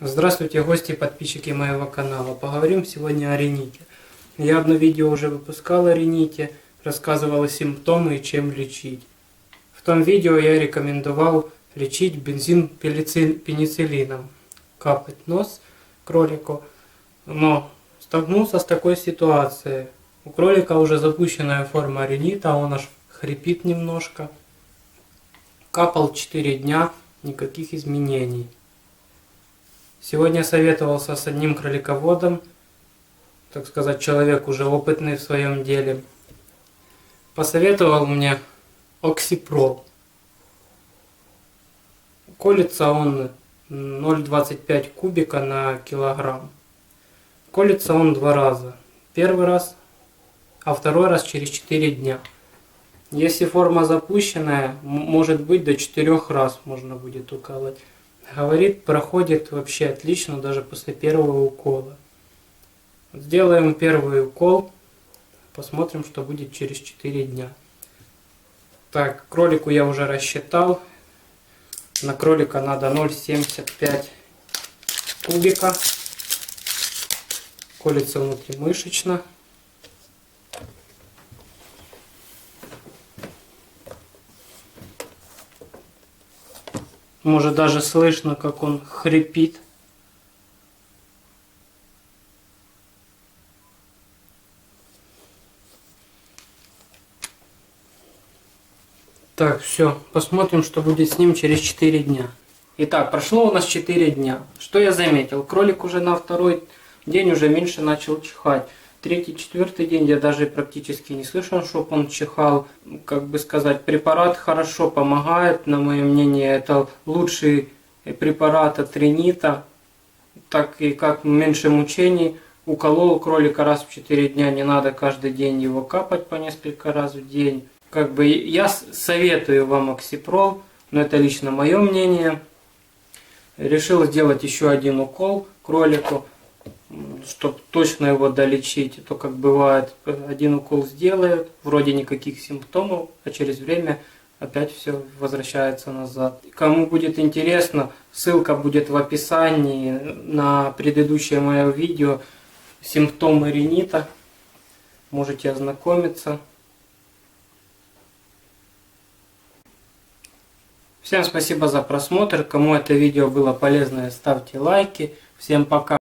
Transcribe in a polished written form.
Здравствуйте, гости и подписчики моего канала. Поговорим сегодня о рините. Я одно видео уже выпускал о рините, рассказывал симптомы и чем лечить. В том видео я рекомендовал лечить бензин пенициллином, капать нос кролику, но столкнулся с такой ситуацией. У кролика уже запущенная форма ринита, он аж хрипит немножко. Капал 4 дня, никаких изменений. Сегодня советовался с одним кролиководом, так сказать, человек уже опытный в своем деле. Посоветовал мне оксипрол. Колется он 0,25 кубика на килограмм. Колется он 2 раза. Первый раз, а второй раз через 4 дня. Если форма запущенная, может быть до 4 раз можно будет уколоть. Говорит, проходит вообще отлично даже после первого укола. Сделаем первый укол, посмотрим, что будет через 4 дня. Так, кролику я уже рассчитал. На кролика надо 0,75 кубика. Колется внутримышечно. Может даже слышно, как он хрипит. Так, все, посмотрим, что будет с ним через 4 дня. Итак, прошло у нас 4 дня. Что я заметил? Кролик уже на второй день уже меньше начал чихать. Третий, четвертый день я даже практически не слышал, чтобы он чихал. Как бы сказать, препарат хорошо помогает, на мое мнение, это лучший препарат от ринита. Так и как меньше мучений. Уколол кролика раз в 4 дня, не надо каждый день его капать по несколько раз в день. Как бы я советую вам оксипрол, но это лично мое мнение. Решил сделать еще один укол кролику, чтобы точно его долечить. То как бывает, один укол сделают, вроде никаких симптомов, а через время опять все возвращается назад. Кому будет интересно, ссылка будет в описании на предыдущее мое видео «Симптомы ринита». Можете ознакомиться. Всем спасибо за просмотр. Кому это видео было полезно, ставьте лайки. Всем пока.